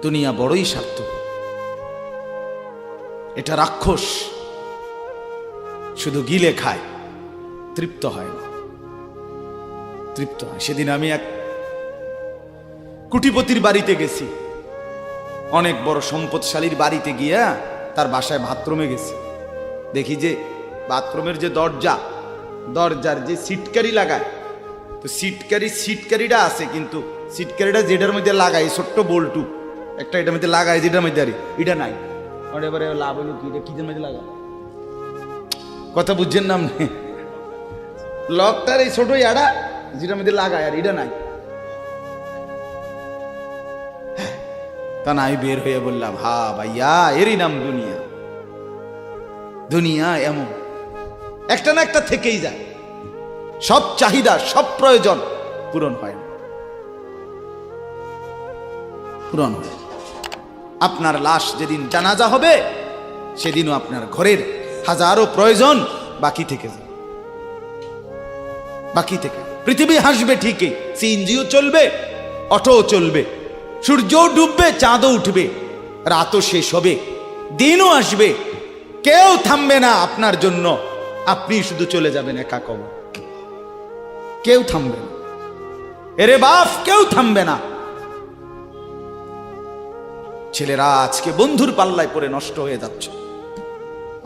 দুনিয়া বড়ই স্বার্থপর, এটা রাক্ষস, শুধু গিলে খায়, তৃপ্ত হয় না, তৃপ্ত হয়। সেদিন আমি এক কুটিপতির বাড়িতে গেছি, অনেক বড় সম্পদশালীর বাড়িতে গিয়া তার বাসায় বাথরুমে গেছি। দেখি যে বাথরুমের যে দরজার যে সিটকারি লাগায়, তো সিটকারিটা আছে, কিন্তু সিটকারিটা যেটার মধ্যে লাগায় ছোট্ট বল্টু একটা, এটার মধ্যে লাগায় যেটার মধ্যে আর এটা নাই। এবারে লাভ হলো কি, এটা কিদের মধ্যে লাগায়, কথা বুঝছেন না আপনি? লকটার এই ছোট ইয়াটা যেটার মধ্যে লাগায় আর এটা নাই। তা না, আমি বের হয়ে বললাম, হা ভাইয়া, এরই নাম দুনিয়া। দুনিয়া এমন, একটা না একটা থেকেই যায়, সব চাহিদা সব প্রয়োজন পূরণ হয় না, পূরণ হয়। আপনার লাশ যেদিন জানাজা হবে, সেদিনও আপনার ঘরের হাজারো প্রয়োজন বাকি থেকে যায়, বাকি থেকে। পৃথিবী হাসবে ঠিকই, সিএনজিও চলবে, অটোও চলবে, সূর্যও ডুববে, চাঁদও উঠবে, রাতও শেষ হবে, দিনও আসবে, কেউ থামবে না আপনার জন্য। আপনি শুধু চলে যাবেন একা কবর, কেউ থামবে না। এরে বাপ, কেউ থামবে না। ছেলেরা আজকে বন্ধুর পাল্লায় পড়ে নষ্ট হয়ে যাচ্ছে।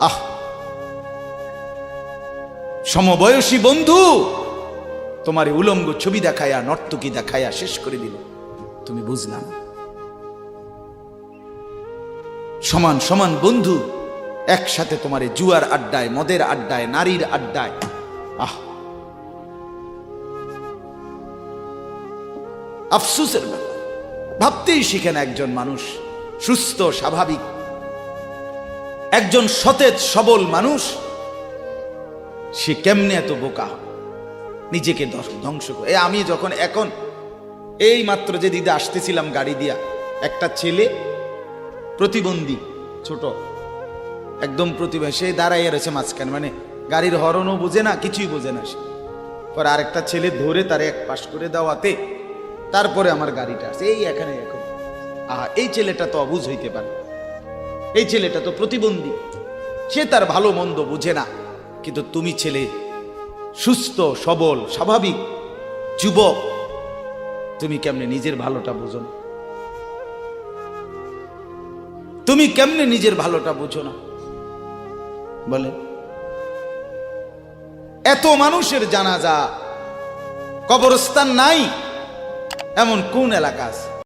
আহ, সমবয়সী বন্ধু তোমার উলঙ্গ ছবি দেখায়া, নর্তকী দেখায়া শেষ করে দিল, তুমি বুঝলা না। সমান সমান বন্ধু একসাথে তোমার জুয়ার আড্ডায়, মদের আড্ডায়, নারীর আড্ডায়, আহ, আফসোসের ব্যাপার। ভাবতেই শিখেন একজন মানুষ সুস্থ স্বাভাবিক, একজন সতেজ সবল মানুষ, সে কেমনে এত বোকা, নিজেকে ধ্বংস করে। আমি যখন এখন এই মাত্র যে দিদা আসতেছিলাম গাড়ি দিয়া, একটা ছেলে প্রতিবন্ধী, ছোট একদম প্রতিবন্ধী, সে দাঁড়াইয়া রয়েছে মাঝখানে, মানে গাড়ির হরনও বোঝে না, কিছুই বোঝে না। সে পরে আরেকটা ছেলে ধরে তারে এক পাশ করে দেওয়াতে তারপরে আমার গাড়িটা আসে এই এখানে। এখন এই ছেলেটা তো অবুঝ হইতে পারে, এই ছেলেটা তো প্রতিবন্ধী, সে তার ভালো মন্দ বুঝে না। কিন্তু তুমি ছেলে সুস্থ সবল স্বাভাবিক যুবক, তুমি কেমনে নিজের ভালোটা বুঝো না? তুমি কেমনে নিজের ভালোটা বুঝো না বলে? এত মানুষের জানাজা, কবরস্থান নাই এমন কোন এলাকা আছে?